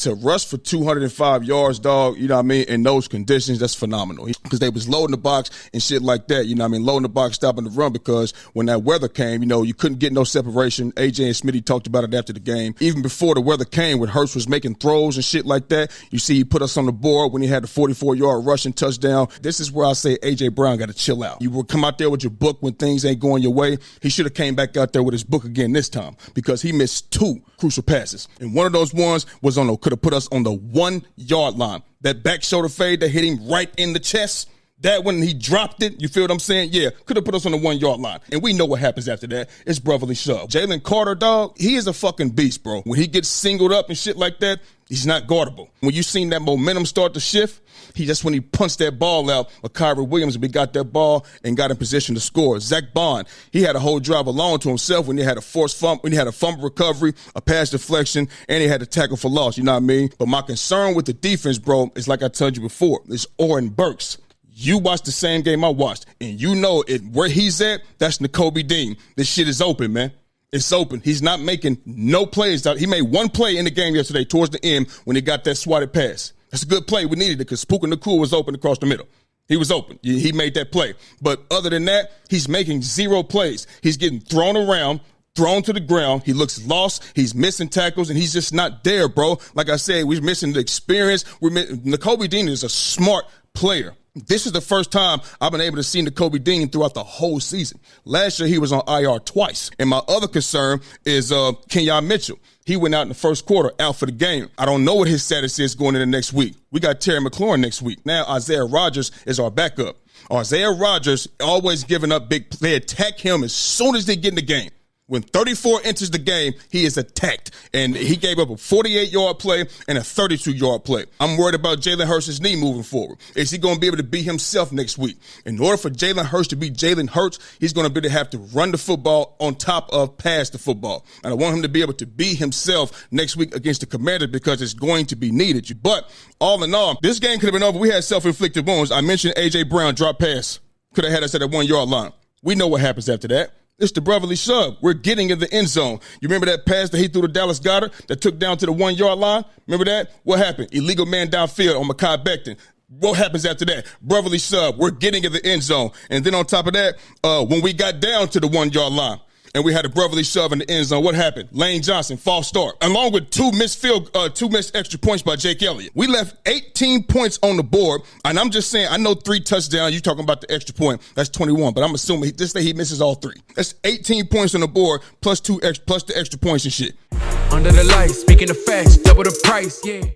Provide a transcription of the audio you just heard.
To rush for 205 yards, dog, you know what I mean, in those conditions, that's phenomenal. Because they was loading the box and shit like that, you know what I mean, loading the box, stopping the run, because when that weather came, you know, you couldn't get no separation. AJ and Smitty talked about it after the game. Even before the weather came, when Hurts was making throws and shit like that, you see he put us on the board when he had the 44-yard rushing touchdown. This is where I say AJ Brown got to chill out. You will come out there with your book when things ain't going your way. He should have came back out there with his book again this time, because he missed 2 crucial passes. And one of those ones was could have put us on the 1-yard line. That back shoulder fade that hit him right in the chest, that when he dropped it, you feel what I'm saying? Yeah, could have put us on the 1-yard line. And we know what happens after that. It's brotherly shove. Jalen Carter, dog, he is a fucking beast, bro. When he gets singled up and shit like that, he's not guardable. When you seen that momentum start to shift, when he punched that ball out with Kyrie Williams, we got that ball and got in position to score. Zach Bond, he had a whole drive alone to himself when he had a forced fumble, when he had a fumble recovery, a pass deflection, and he had a tackle for loss, you know what I mean? But my concern with the defense, bro, is like I told you before, it's Oren Burks. You watched the same game I watched, and you know it. Where he's at, that's Nakobe Dean. This shit is open, man. It's open. He's not making no plays. He made one play in the game yesterday towards the end when he got that swatted pass. That's a good play. We needed it because Puka Nacua was open across the middle. He was open. He made that play. But other than that, he's making 0 plays. He's getting thrown around, thrown to the ground. He looks lost. He's missing tackles, and he's just not there, bro. Like I said, we're missing the experience. Nakobe Dean is a smart player. This is the first time I've been able to see Nakobe Dean throughout the whole season. Last year, he was on IR twice. And my other concern is Kenyon Mitchell. He went out in the first quarter, out for the game. I don't know what his status is going into next week. We got Terry McLaurin next week. Now, Isaiah Rodgers is our backup. Isaiah Rodgers always giving up big. They attack him as soon as they get in the game. When 34 enters the game, he is attacked. And he gave up a 48-yard play and a 32-yard play. I'm worried about Jalen Hurts' knee moving forward. Is he going to be able to be himself next week? In order for Jalen Hurts to be Jalen Hurts, he's going to be able to have to run the football on top of pass the football. And I want him to be able to be himself next week against the Commanders, because it's going to be needed. But all in all, this game could have been over. We had self-inflicted wounds. I mentioned A.J. Brown drop pass. Could have had us at that 1-yard line. We know what happens after that. It's the brotherly shove. We're getting in the end zone. You remember that pass that he threw to Dallas Goedert that took down to the 1-yard line? Remember that? What happened? Illegal man downfield on Mekhi Becton. What happens after that? Brotherly shove. We're getting in the end zone. And then on top of that, when we got down to the 1-yard line and we had a brotherly shove in the end zone, what happened? Lane Johnson, false start, along with two missed extra points by Jake Elliott. We left 18 points on the board, and I'm just saying, I know 3 touchdowns. You talking about the extra point? That's 21, but I'm assuming this day he misses all 3. That's 18 points on the board plus the extra points and shit. Under the lights, speaking the facts, double the price, yeah.